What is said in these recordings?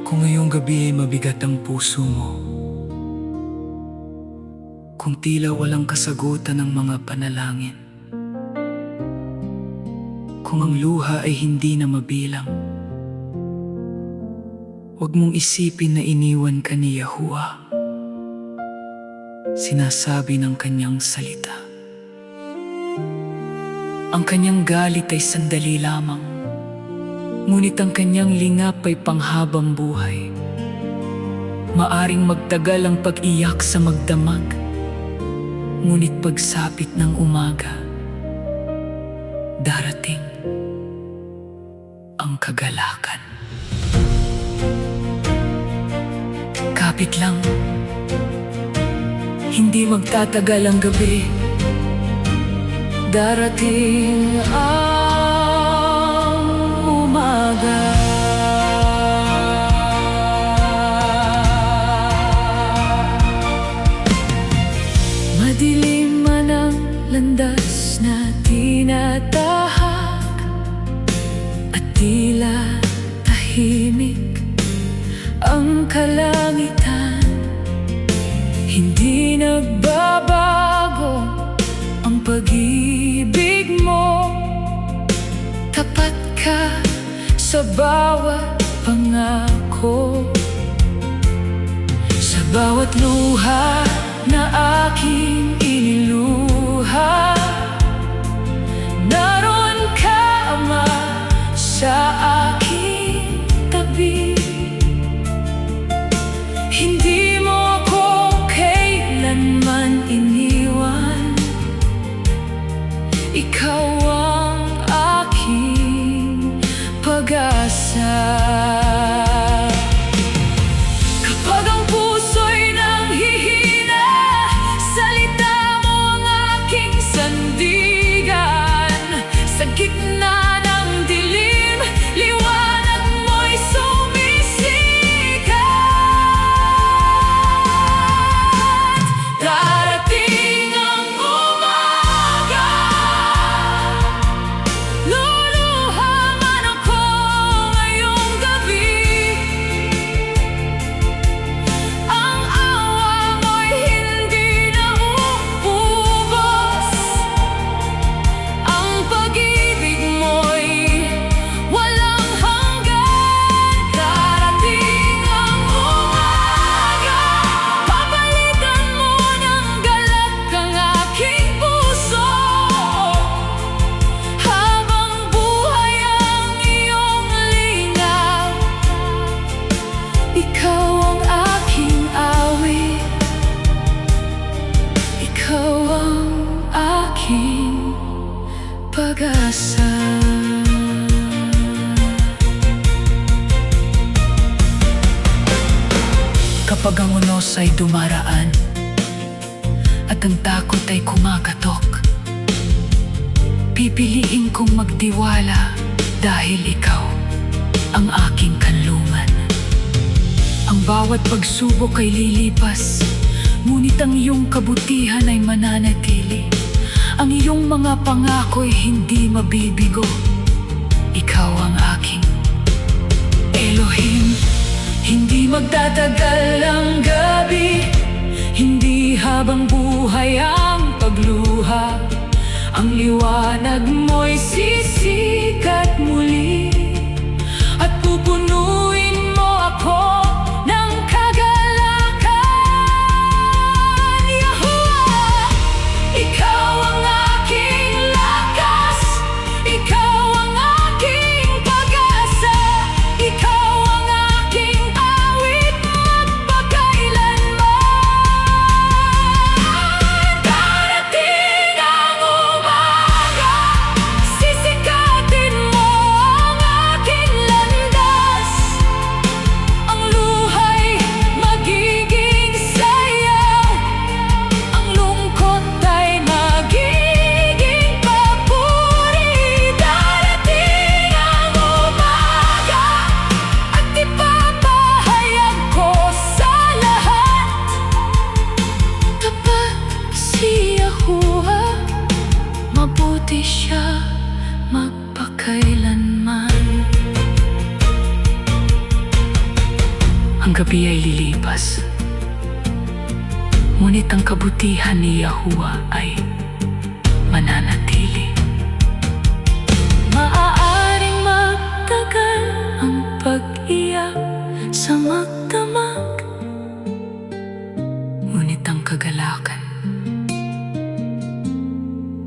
Kung ngayong gabi ay mabigat ang puso mo, kung tila walang kasagutan ng mga panalangin, kung ang luha ay hindi na mabilang, huwag mong isipin na iniwan ka ni Yahuwah. Sinasabi ng kanyang salita, ang kanyang galit ay sandali lamang, ngunit ang kanyang lingap ay panghabang buhay. Maaring magtagal ang pag-iyak sa magdamag, ngunit pagsapit ng umaga, darating ang kagalakan. Kapit lang, hindi magtatagal ang gabi, darating ang umaga. Madilim man ang landas na tinatahak, at tila tahimik ang kalangitan. Hindi nagbabago ang pag-ibig mo, tapat ka sa bawat pangako, sa bawat luha na aking iniluha. Naroon ka, Ama, sa aking tabi. Hindi mo ako kailanman iniwan, ikaw ang aking pag-asa. Kapag ang puso'y nanghihina, salita mo ang aking sandigan. Sa gitna ng dilim, liwanag mo'y sumisikat. Darating ang umaga, luluha man ako ngayong gabi. Ang awa mo'y hindi na uubos, ang pag-ibig mo'y walang hanggan. Darating ang umaga, papalitan mo ng galak ang aking puso, habang buhay ang iyong linaw. Ikaw ang aking awit, ikaw ang aking pag-asa. Kapag ang unos ay dumaraan at ang takot ay kumakatok, pipiliin kong magtiwala dahil ikaw ang aking kanlungan. Ang bawat pagsubok ay lilipas, ngunit ang iyong kabutihan ay mananatili. Ang iyong mga pangako'y hindi mabibigo. Ikaw ang aking Elohim. Hindi magtatagal ang gabi, hindi habang buhay ang pagluha. Ang liwanag mo'y sisikat muli, at pupunuin mo ako ng kagalakan. Yahuwah, ikaw ang aking lakas, ikaw ang aking pag-asa, ikaw ang aking awit magpakailanman. Darating ang umaga, sisikatin mo ang aking landas. Ang luha'y magiging sayaw, ang lungkot ay magiging papuri. Darating ang umaga, at ipapahayag ko sa lahat, tapat si Yahuwah, mabuti siya magpakailanman. Ang gabi ay lilipas, ngunit ang kabutihan ni Yahuwah ay mananatili. Maaaring magtagal ang pag-iyak sa magdamag, ngunit ang kagalakan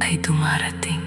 ay dumarating.